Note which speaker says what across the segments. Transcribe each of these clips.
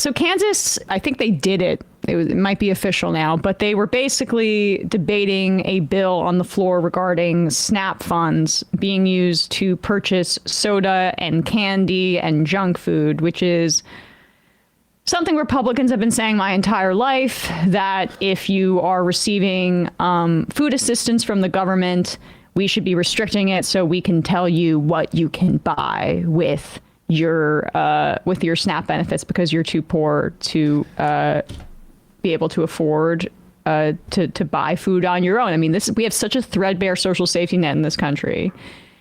Speaker 1: So Kansas, I think they did it. It might be official now, but they were basically debating a bill on the floor regarding SNAP funds being used to purchase soda and candy and junk food, which is something Republicans have been saying my entire life, that if you are receiving food assistance from the government, we should be restricting it so we can tell you what you can buy with your SNAP benefits because you're too poor to be able to afford to buy food on your own. I mean, we have such a threadbare social safety net in this country.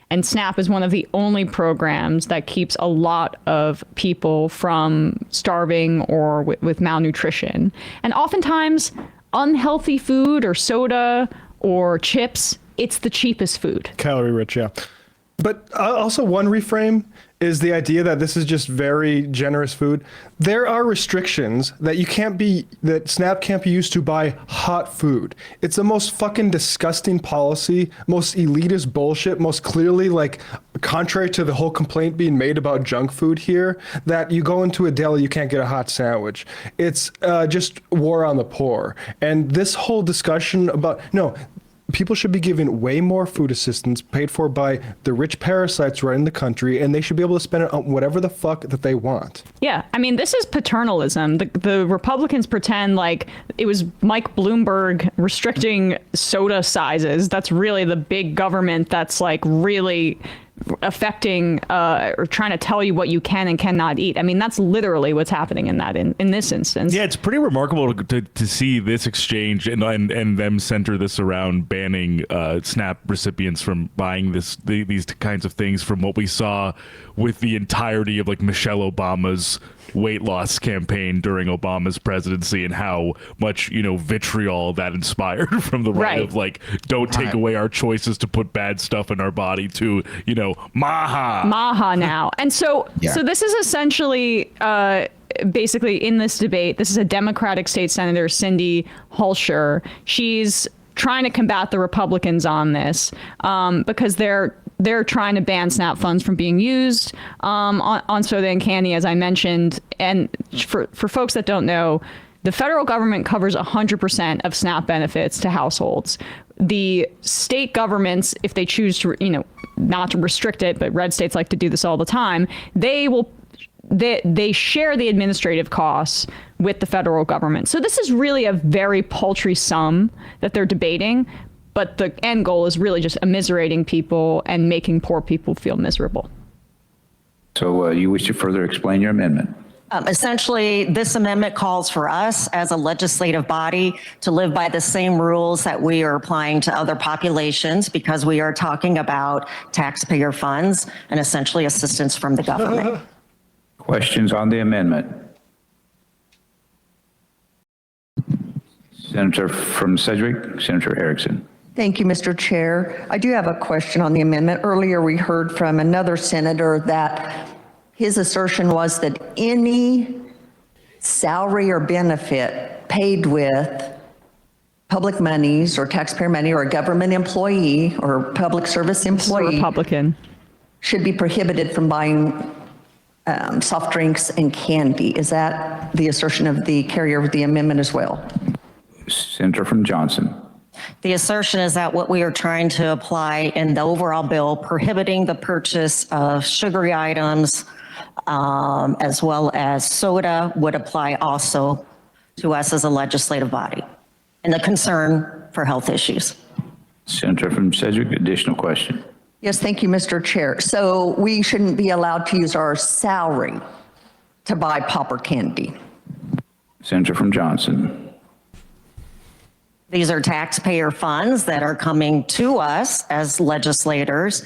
Speaker 1: And SNAP is one of the only programs that keeps a lot of people from starving or with malnutrition. And oftentimes, unhealthy food or soda or chips, it's the cheapest food.
Speaker 2: Calorie rich, yeah. But also one reframe is the idea that this is just very generous food. There are restrictions that that SNAP can't be used to buy hot food. It's the most fucking disgusting policy, most elitist bullshit, most clearly like contrary to the whole complaint being made about junk food here, that you go into a deli, you can't get a hot sandwich. It's just war on the poor. And this whole discussion about, people should be given way more food assistance paid for by the rich parasites running the country, and they should be able to spend it on whatever the fuck that they want.
Speaker 1: Yeah, I mean, this is paternalism. The Republicans pretend like it was Mike Bloomberg restricting soda sizes. That's really the big government that's like really affecting or trying to tell you what you can and cannot eat. I mean, that's literally what's happening in this instance.
Speaker 3: Yeah, it's pretty remarkable to see this exchange and them center this around banning SNAP recipients from buying these kinds of things from what we saw with the entirety of like Michelle Obama's weight loss campaign during Obama's presidency and how much, vitriol that inspired from the right of like, don't take away our choices to put bad stuff in our body to, maha now. And so this is essentially basically in this debate, this is a Democratic state senator, Cindy Hulsher. She's trying to combat the Republicans on this because they're trying to ban SNAP funds from being used on soda and candy, as I mentioned. And for folks that don't know, the federal government covers 100% of SNAP benefits to households. The state governments, if they choose to, not to restrict it, but red states like to do this all the time, they share the administrative costs with the federal government. So this is really a very paltry sum that they're debating. But the end goal is really just immiserating people and making poor people feel miserable.
Speaker 4: So you wish to further explain your amendment?
Speaker 5: Essentially, this amendment calls for us as a legislative body to live by the same rules that we are applying to other populations because we are talking about taxpayer funds and essentially assistance from the government.
Speaker 4: Questions on the amendment? Senator from Sedgwick, Senator Erickson.
Speaker 6: Thank you, Mr. Chair. I do have a question on the amendment. Earlier, we heard from another senator that his assertion was that any salary or benefit paid with public monies or taxpayer money or a government employee or public service employee
Speaker 1: Republican
Speaker 6: should be prohibited from buying soft drinks and candy. Is that the assertion of the carrier of the amendment as well?
Speaker 4: Senator from Johnson.
Speaker 5: The assertion is that what we are trying to apply in the overall bill, prohibiting the purchase of sugary items as well as soda, would apply also to us as a legislative body and the concern for health issues.
Speaker 4: Senator from Sedgwick, additional question.
Speaker 6: Yes, thank you, Mr. Chair. So we shouldn't be allowed to use our salary to buy pop or candy.
Speaker 4: Senator from Johnson.
Speaker 5: These are taxpayer funds that are coming to us as legislators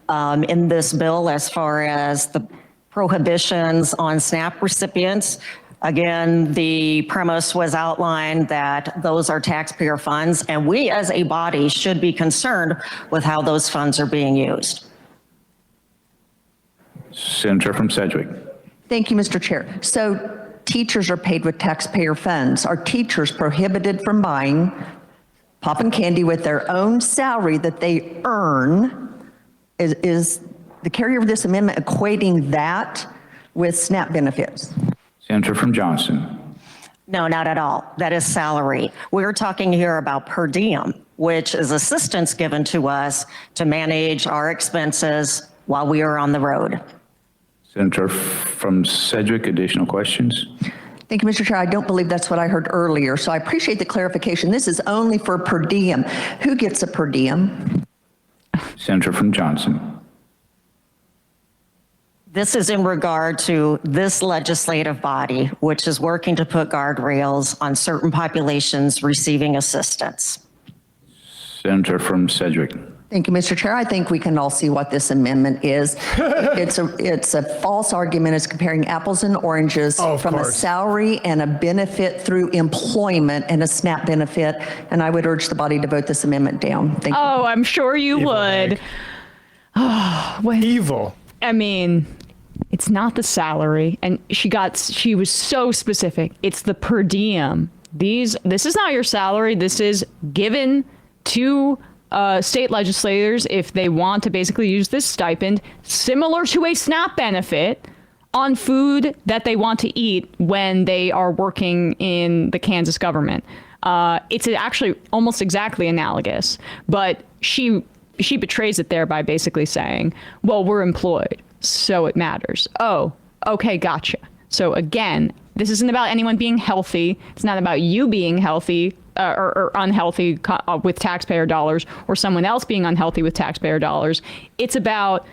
Speaker 5: in this bill as far as the prohibitions on SNAP recipients. Again, the premise was outlined that those are taxpayer funds, and we as a body should be concerned with how those funds are being used.
Speaker 4: Senator from Sedgwick.
Speaker 6: Thank you, Mr. Chair. So teachers are paid with taxpayer funds. Are teachers prohibited from buying pop and candy with their own salary that they earn? Is the carrier of this amendment equating that with SNAP benefits?
Speaker 4: Senator from Johnson.
Speaker 5: No, not at all. That is salary. We're talking here about per diem, which is assistance given to us to manage our expenses while we are on the road.
Speaker 4: Senator from Sedgwick, additional questions?
Speaker 6: Thank you, Mr. Chair. I don't believe that's what I heard earlier, so I appreciate the clarification. This is only for per diem. Who gets a per diem?
Speaker 4: Senator from Johnson.
Speaker 5: This is in regard to this legislative body, which is working to put guardrails on certain populations receiving assistance.
Speaker 4: Senator from Sedgwick.
Speaker 6: Thank you, Mr. Chair. I think we can all see what this amendment is. It's a false argument. It's comparing apples and oranges from a salary and a benefit through employment and a SNAP benefit. And I would urge the body to vote this amendment down. Thank you.
Speaker 1: Oh, I'm sure you would.
Speaker 2: Evil.
Speaker 1: I mean, it's not the salary, and she was so specific. It's the per diem. This is not your salary. This is given to state legislators if they want to basically use this stipend, similar to a SNAP benefit, on food that they want to eat when they are working in the Kansas government. It's actually almost exactly analogous, but she betrays it there by basically saying, well, we're employed, so it matters. Oh, okay, gotcha. So again, this isn't about anyone being healthy. It's not about you being healthy or unhealthy with taxpayer dollars, or someone else being unhealthy with taxpayer dollars. It's about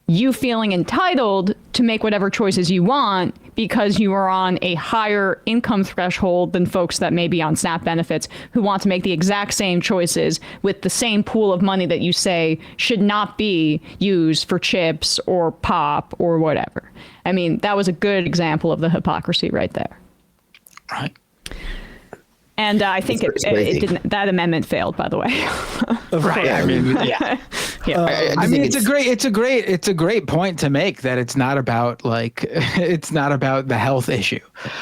Speaker 1: you feeling entitled to make whatever choices you want because you are on a higher income threshold than folks that may be on SNAP benefits who want to make the exact same choices with the same pool of money that you say should not be used for chips or pop or whatever. I mean, that was a good example of the hypocrisy right there.
Speaker 7: Right.
Speaker 1: And I think it didn't. That amendment failed, by the way.
Speaker 7: Right. I mean, yeah.
Speaker 1: Yeah.
Speaker 7: I mean, it's a great point to make that it's not about it's not about the health issue.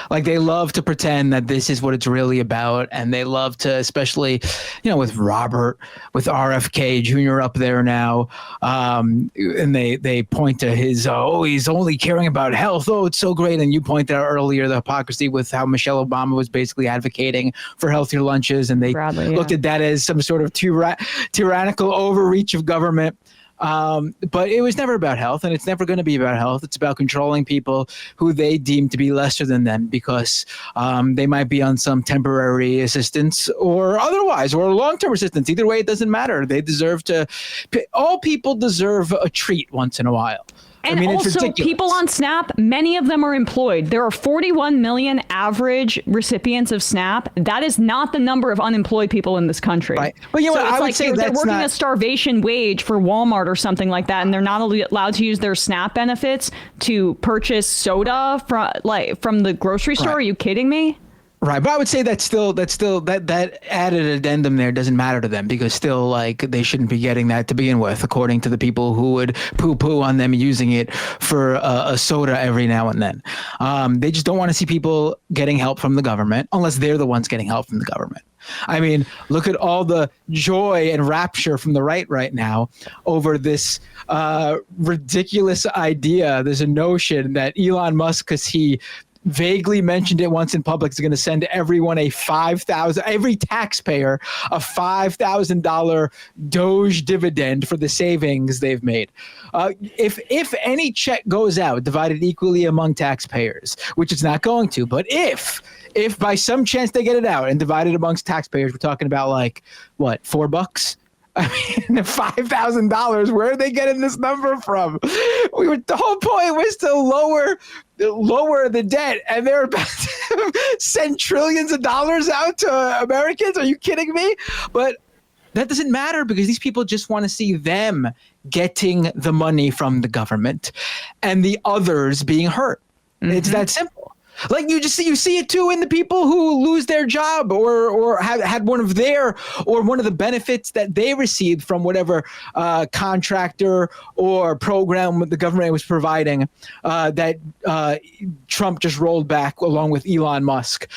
Speaker 7: Like, they love to pretend that this is what it's really about, and they love to, especially, with Robert, with RFK Jr. up there now, and they point to his he's only caring about health. Oh, it's so great. And you pointed out earlier the hypocrisy with how Michelle Obama was basically advocating for healthier lunches, and they looked at that as some sort of tyrannical overreach of government. But it was never about health, and it's never going to be about health. It's about controlling people who they deem to be lesser than them because they might be on some temporary assistance or otherwise, or long-term assistance. Either way, it doesn't matter. They deserve to. All people deserve a treat once in a while.
Speaker 1: And also, people on SNAP, many of them are employed. There are 41 million average recipients of SNAP. That is not the number of unemployed people in this country.
Speaker 7: Right. But I would say
Speaker 1: they're working a starvation wage for Walmart or something like that, and they're not allowed to use their SNAP benefits to purchase soda from the grocery store. Right. Are you kidding me?
Speaker 7: Right, but I would say that added addendum there doesn't matter to them because still, they shouldn't be getting that to begin with, according to the people who would poo-poo on them using it for a soda every now and then. They just don't want to see people getting help from the government unless they're the ones getting help from the government. I mean, look at all the joy and rapture from the right now over this ridiculous idea. There's a notion that Elon Musk, because he vaguely mentioned it once in public, is going to send everyone every taxpayer a $5,000 Doge dividend for the savings they've made. If any check goes out divided equally among taxpayers, which it's not going to, but if by some chance they get it out and divided amongst taxpayers, we're talking about $4? I mean, $5,000. Where are they getting this number from? The whole point was to lower the debt, and they're about to send trillions of dollars out to Americans. Are you kidding me? But that doesn't matter because these people just want to see them getting the money from the government and the others being hurt. Mm-hmm. It's that simple. You see it too in the people who lose their job or had one of the benefits that they received from whatever contractor or program the government was providing that Trump just rolled back along with Elon Musk.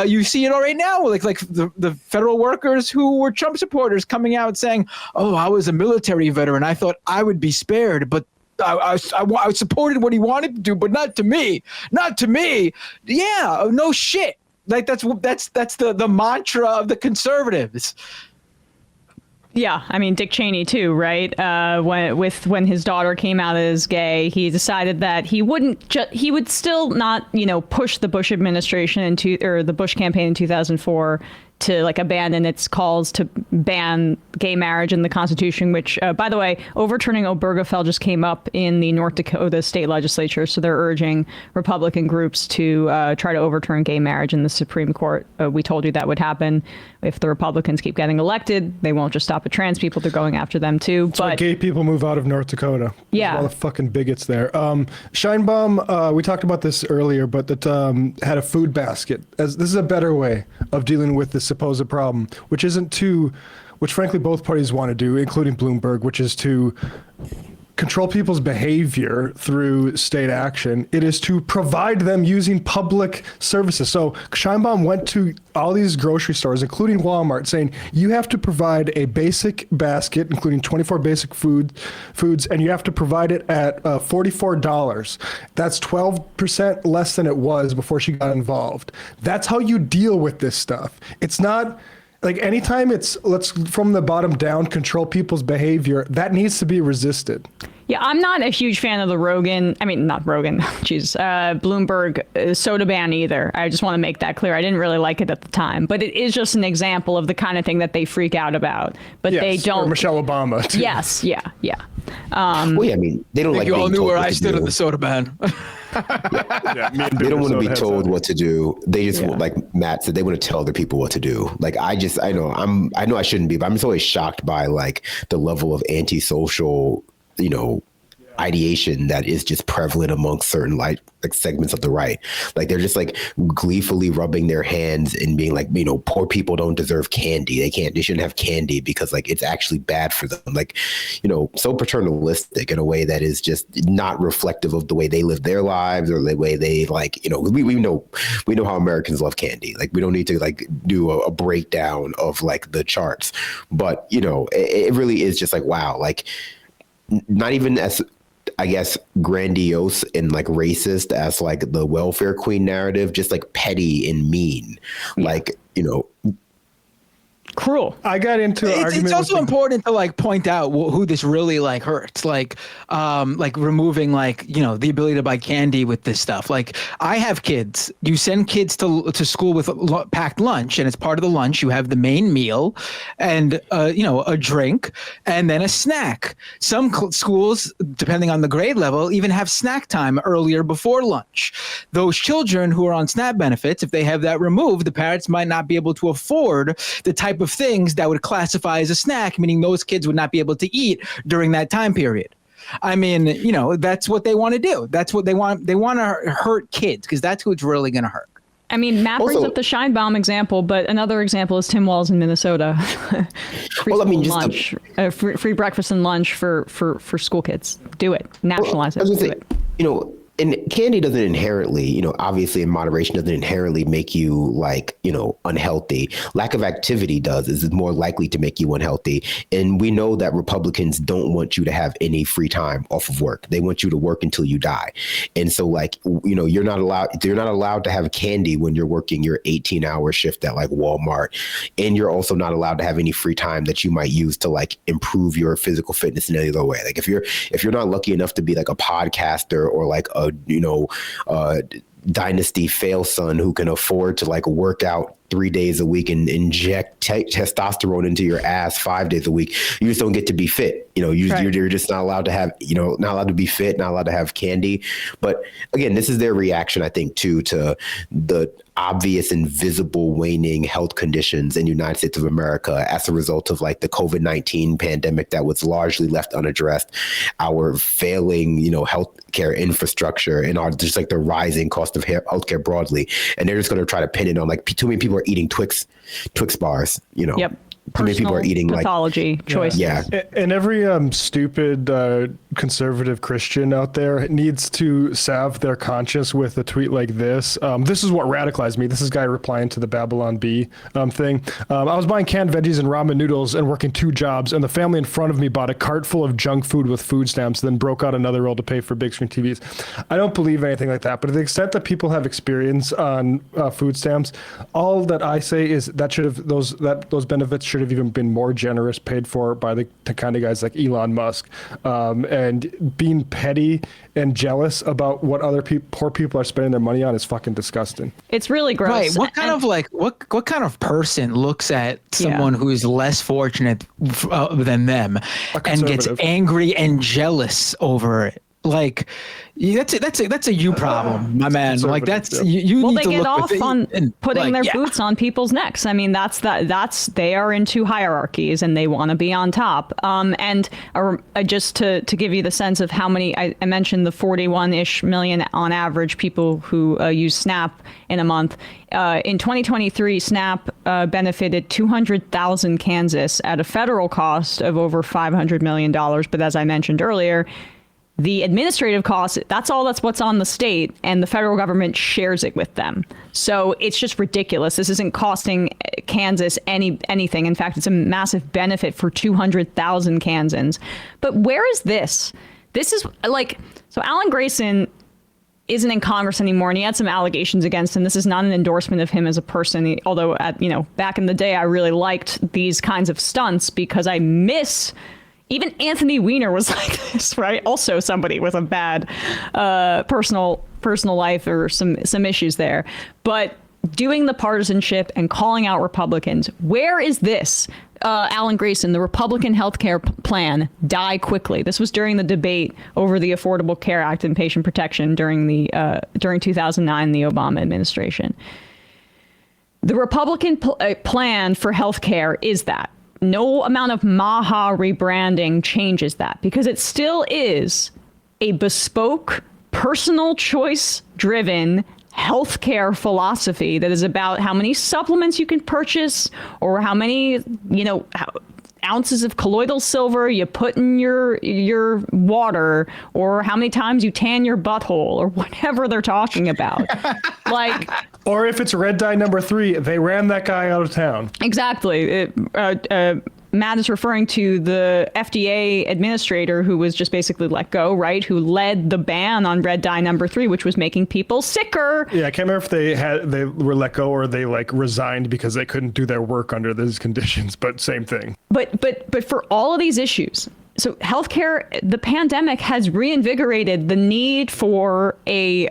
Speaker 7: You see it all right now, like the federal workers who were Trump supporters coming out saying, "Oh, I was a military veteran. I thought I would be spared, but I supported what he wanted to do, but not to me. Not to me. Yeah, no shit. Like that's the mantra of the conservatives.
Speaker 1: Yeah, I mean Dick Cheney too, right? When his daughter came out as gay, he decided that he would still not, push the Bush administration or the Bush campaign in 2004 to like abandon its calls to ban gay marriage in the Constitution, which, by the way, overturning Obergefell just came up in the North Dakota state legislature. So they're urging Republican groups to try to overturn gay marriage in the Supreme Court. We told you that would happen if the Republicans keep getting elected. They won't just stop at trans people. They're going after them, too.
Speaker 2: That's why gay people move out of North Dakota.
Speaker 1: Yeah.
Speaker 2: There's all the fucking bigots there. Scheinbaum, we talked about this earlier, but that had a food basket. This is a better way of dealing with this supposed problem, which frankly both parties want to do, including Bloomberg, which is to control people's behavior through state action. It is to provide them using public services. So Scheinbaum went to all these grocery stores, including Walmart, saying you have to provide a basic basket, including 24 basic foods, and you have to provide it at $44. That's 12% less than it was before she got involved. That's how you deal with this stuff. It's not like anytime let's from the bottom down control people's behavior, that needs to be resisted.
Speaker 1: Yeah, I'm not a huge fan of the Bloomberg soda ban either. I just want to make that clear. I didn't really like it at the time, but it is just an example of the kind of thing that they freak out about. But
Speaker 2: yes,
Speaker 1: they don't.
Speaker 2: Or Michelle Obama, too.
Speaker 1: Yes, yeah.
Speaker 8: Well, yeah, I mean, they don't like
Speaker 7: you all
Speaker 8: being
Speaker 7: knew
Speaker 8: told
Speaker 7: where
Speaker 8: what
Speaker 7: I
Speaker 8: to
Speaker 7: stood
Speaker 8: do.
Speaker 7: at the soda ban.
Speaker 8: They don't want to be told what to do. They just like Matt said, they want to tell the people what to do. Like I know I shouldn't be, but I'm just always shocked by like the level of antisocial, ideation that is just prevalent among certain like segments of the right. Like they're just like gleefully rubbing their hands and being like, poor people don't deserve candy. They shouldn't have candy because like it's actually bad for them. Like, so paternalistic in a way that is just not reflective of the way they live their lives or the way they like, we know how Americans love candy. Like we don't need to like do a breakdown of like the charts, but it really is just like, wow, like not even as, I guess, grandiose and like racist as like the welfare queen narrative, just like petty and mean, like,
Speaker 1: cruel.
Speaker 2: I got into an argument.
Speaker 7: It's also important to like point out who this really like hurts, like removing like, the ability to buy candy with this stuff. Like I have kids, you send kids to school with packed lunch, and it's part of the lunch. You have the main meal and, a drink and then a snack. Some schools, depending on the grade level, even have snack time earlier before lunch. Those children who are on SNAP benefits, if they have that removed, the parents might not be able to afford the type of things that would classify as a snack, meaning those kids would not be able to eat during that time period. I mean, that's what they want to do. That's what they want. They want to hurt kids because that's who it's really going to hurt.
Speaker 1: I mean, Matt brings up the Scheinbaum example, but another example is Tim Walz in Minnesota. Free breakfast and lunch for school kids. Do it. Nationalize it. Do it.
Speaker 8: And candy doesn't inherently, obviously in moderation doesn't inherently make you like, unhealthy. Lack of activity is more likely to make you unhealthy. And we know that Republicans don't want you to have any free time off of work. They want you to work until you die. And so like, you're not allowed to have candy when you're working your 18-hour shift at like Walmart. And you're also not allowed to have any free time that you might use to like improve your physical fitness in any other way. Like if you're not lucky enough to be like a podcaster or like a dynasty fail son who can afford to like work out 3 days a week and inject testosterone into your ass 5 days a week, you just don't get to be fit. You're just not allowed to have, not allowed to be fit, not allowed to have candy. But again, this is their reaction, I think, to the obvious and visible waning health conditions in the United States of America as a result of like the COVID-19 pandemic that was largely left unaddressed, our failing, healthcare infrastructure, and our just like the rising cost of healthcare broadly. And they're just going to try to pin it on like too many people are eating Twix bars,
Speaker 1: Yep.
Speaker 8: too many people are eating
Speaker 1: pathology choices.
Speaker 8: Yeah.
Speaker 2: And every stupid conservative Christian out there needs to salve their conscience with a tweet like this. This is what radicalized me. This is a guy replying to the Babylon Bee thing. I was buying canned veggies and ramen noodles and working 2 jobs, and the family in front of me bought a cart full of junk food with food stamps, then broke out another roll to pay for big screen TVs. I don't believe anything like that, but to the extent that people have experience on food stamps, all that I say is that those benefits should have even been more generous, paid for by the kind of guys like Elon Musk. And being petty and jealous about what other poor people are spending their money on is fucking disgusting.
Speaker 1: It's really gross.
Speaker 7: Right. What kind of what kind of person looks at someone who is less fortunate than them and gets angry and jealous over it? Like, that's a you problem, my man. Like that's you
Speaker 1: well,
Speaker 7: need
Speaker 1: they
Speaker 7: to
Speaker 1: get
Speaker 7: look
Speaker 1: off on putting their boots on people's necks. I mean, that's they are into hierarchies and they want to be on top. And just to give you the sense of how many, I mentioned the 41-ish million on average people who use SNAP in a month. In 2023, SNAP benefited 200,000 Kansas at a federal cost of over $500 million. But as I mentioned earlier, the administrative costs, that's what's on the state, and the federal government shares it with them. So it's just ridiculous. This isn't costing Kansas anything. In fact, it's a massive benefit for 200,000 Kansans. But where is this? This is like, so Alan Grayson isn't in Congress anymore, and he had some allegations against him. This is not an endorsement of him as a person, although back in the day, I really liked these kinds of stunts because I miss. Even Anthony Weiner was like this, right? Also somebody with a bad personal life or some issues there. But doing the partisanship and calling out Republicans, where is this? Alan Grayson, the Republican healthcare plan, die quickly. This was during the debate over the Affordable Care Act and patient protection during 2009, the Obama administration. The Republican plan for healthcare is that. No amount of Maha rebranding changes that because it still is a bespoke, personal choice driven healthcare philosophy that is about how many supplements you can purchase or how many, ounces of colloidal silver you put in your water or how many times you tan your butthole or whatever they're talking about.
Speaker 2: Or if it's red dye number 3, they ran that guy out of town.
Speaker 1: Exactly. Matt is referring to the FDA administrator who was just basically let go, right? Who led the ban on red dye number 3, which was making people sicker.
Speaker 2: Yeah, I can't remember if they were let go or they resigned because they couldn't do their work under those conditions, but same thing.
Speaker 1: But for all of these issues, so healthcare, the pandemic has reinvigorated the need for a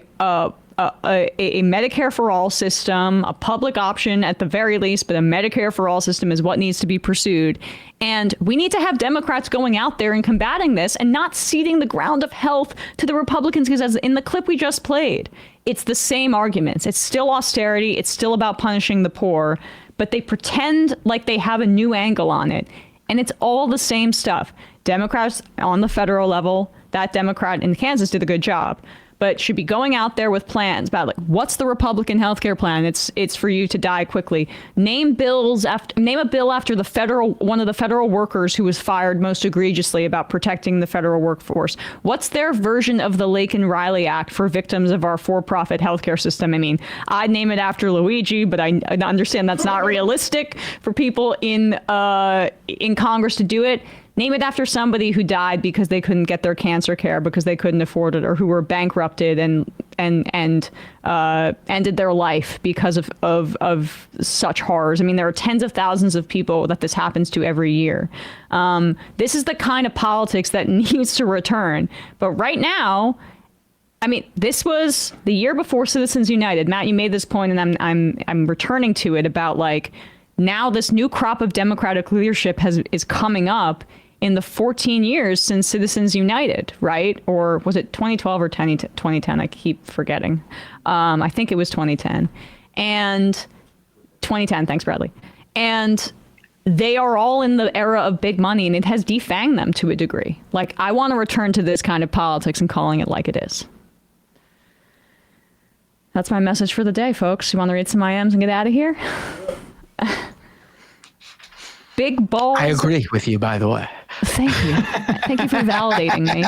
Speaker 1: Medicare for all system, a public option at the very least, but a Medicare for all system is what needs to be pursued. And we need to have Democrats going out there and combating this and not ceding the ground of health to the Republicans, because as in the clip we just played, it's the same arguments. It's still austerity. It's still about punishing the poor, but they pretend like they have a new angle on it. And it's all the same stuff. Democrats on the federal level, that Democrat in Kansas did a good job, but should be going out there with plans about what's the Republican healthcare plan? It's for you to die quickly. Name a bill after one of the federal workers who was fired most egregiously about protecting the federal workforce. What's their version of the Laken Riley Act for victims of our for-profit healthcare system? I mean, I'd name it after Luigi, but I understand that's not realistic for people in Congress to do it. Name it after somebody who died because they couldn't get their cancer care because they couldn't afford it, or who were bankrupted and ended their life because of such horrors. I mean, there are tens of thousands of people that this happens to every year. This is the kind of politics that needs to return. But right now, I mean, this was the year before Citizens United. Matt, you made this point, and I'm returning to it about now this new crop of Democratic leadership is coming up in the 14 years since Citizens United, right? Or was it 2012 or 2010? I keep forgetting. I think it was 2010. And 2010, thanks, Bradley. And they are all in the era of big money, and it has defanged them to a degree. I want to return to this kind of politics and calling it like it is. That's my message for the day, folks. You want to read some IMs and get out of here? Big balls.
Speaker 7: I agree with you, by the way.
Speaker 1: Thank you. Thank you for validating me.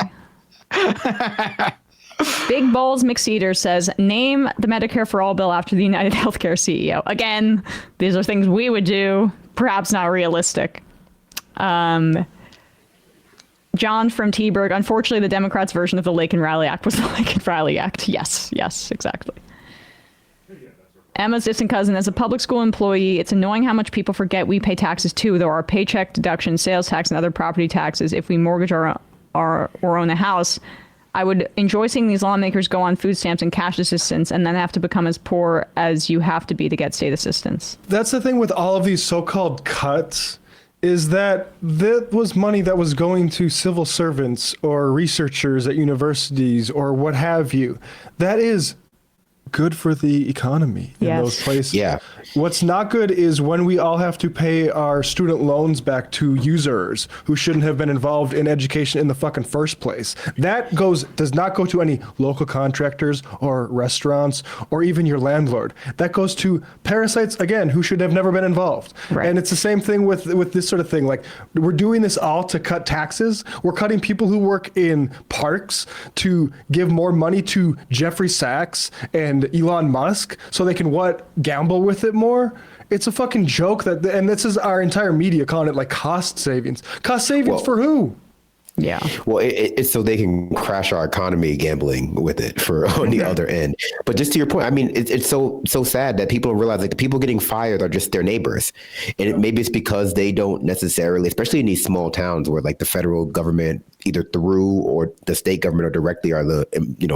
Speaker 1: Big Balls McCedar says, name the Medicare for All bill after the United Healthcare CEO. Again, these are things we would do, perhaps not realistic. John from T-Bird, unfortunately, the Democrats' version of the Lake and Riley Act was the Lake and Riley Act. Yes, exactly. Emma's distant cousin, as a public school employee, it's annoying how much people forget we pay taxes too, though our paycheck deduction, sales tax, and other property taxes if we mortgage or own a house. I would enjoy seeing these lawmakers go on food stamps and cash assistance and then have to become as poor as you have to be to get state assistance.
Speaker 2: That's the thing with all of these so-called cuts, is that was money that was going to civil servants or researchers at universities or what have you. That is good for the economy in those places.
Speaker 8: Yeah.
Speaker 2: What's not good is when we all have to pay our student loans back to users who shouldn't have been involved in education in the fucking first place. That does not go to any local contractors or restaurants or even your landlord. That goes to parasites, again, who should have never been involved.
Speaker 1: Right.
Speaker 2: And it's the same thing with this sort of thing. Like, we're doing this all to cut taxes. We're cutting people who work in parks to give more money to Jeffrey Sachs and Elon Musk so they can gamble with it more. It's a fucking joke and this is our entire media calling it like cost savings. Cost savings for who?
Speaker 1: Yeah.
Speaker 8: Well, it's so they can crash our economy gambling with it on the other end. But just to your point, I mean, it's so sad that people realize like the people getting fired are just their neighbors. And maybe it's because they don't necessarily, especially in these small towns where like the federal government either through or the state government or directly are the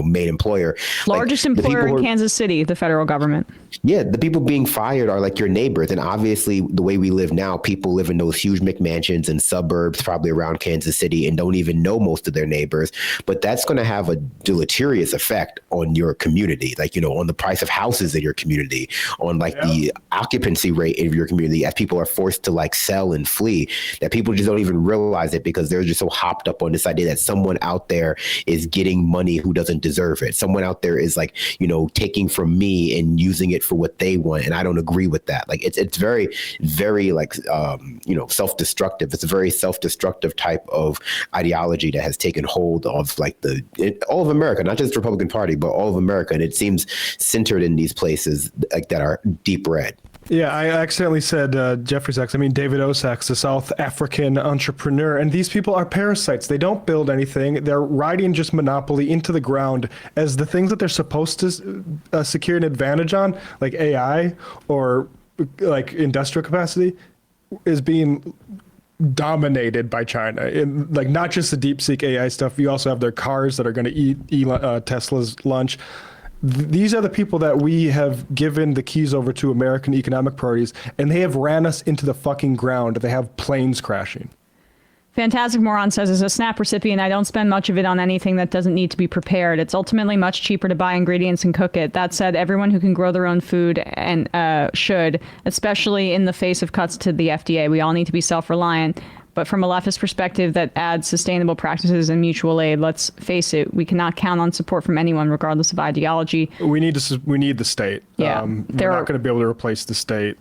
Speaker 8: main employer.
Speaker 1: Largest employer in Kansas City, the federal government.
Speaker 8: Yeah, the people being fired are like your neighbors. And obviously the way we live now, people live in those huge McMansions and suburbs probably around Kansas City and don't even know most of their neighbors. But that's going to have a deleterious effect on your community, like, on the price of houses in your community, on like the occupancy rate of your community as people are forced to like sell and flee, that people just don't even realize it because they're just so hopped up on this idea that someone out there is getting money who doesn't deserve it. Someone out there is like, taking from me and using it for what they want. And I don't agree with that. Like it's very, very like, self-destructive. It's a very self-destructive type of ideology that has taken hold of like all of America, not just the Republican Party, but all of America. And it seems centered in these places like that are deep red.
Speaker 2: Yeah, I accidentally said Jeffrey Sachs. I mean David O. Sachs, the South African entrepreneur. And these people are parasites. They don't build anything. They're riding just monopoly into the ground as the things that they're supposed to secure an advantage on, like AI or like industrial capacity, is being dominated by China. In like not just the DeepSeek AI stuff. You also have their cars that are going to eat Tesla's lunch. These are the people that we have given the keys over to American economic priorities, and they have ran us into the fucking ground. They have planes crashing.
Speaker 1: Fantastic Moron says, as a SNAP recipient, I don't spend much of it on anything that doesn't need to be prepared. It's ultimately much cheaper to buy ingredients and cook it. That said, everyone who can grow their own food and should, especially in the face of cuts to the FDA. We all need to be self-reliant. But from a leftist perspective that adds sustainable practices and mutual aid, let's face it, we cannot count on support from anyone, regardless of ideology.
Speaker 2: We need the state.
Speaker 1: Yeah,
Speaker 2: we're not going to be able to replace the state.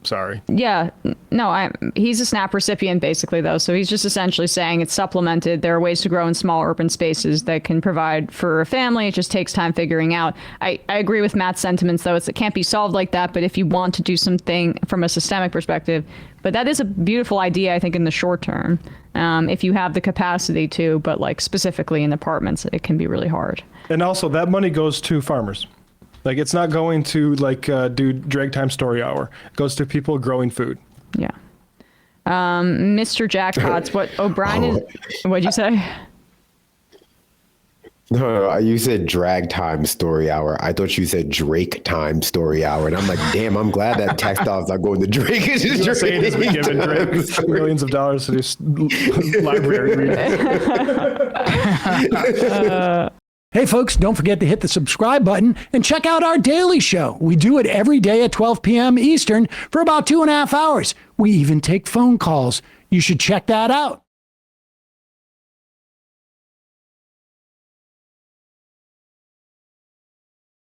Speaker 2: Sorry.
Speaker 1: Yeah, no, he's a SNAP recipient basically though. So he's just essentially saying it's supplemented. There are ways to grow in small urban spaces that can provide for a family. It just takes time figuring out. I agree with Matt's sentiments though. It can't be solved like that. But if you want to do something from a systemic perspective, but that is a beautiful idea, I think, in the short term, if you have the capacity to, but like specifically in apartments, it can be really hard.
Speaker 2: And also that money goes to farmers. Like it's not going to like do drag time story hour. It goes to people growing food.
Speaker 1: Yeah. Mr. Jackpots, what O'Brien is, what'd you say?
Speaker 8: No, you said drag time story hour. I thought you said Drake time story hour. And I'm like, damn, I'm glad that tax dollars not going to Drake. It's just
Speaker 2: Drake has been giving Drake millions of dollars to do library reading.
Speaker 9: Hey, folks, don't forget to hit the subscribe button and check out our daily show. We do it every day at 12 p.m. Eastern for about 2.5 hours. We even take phone calls. You should check that out.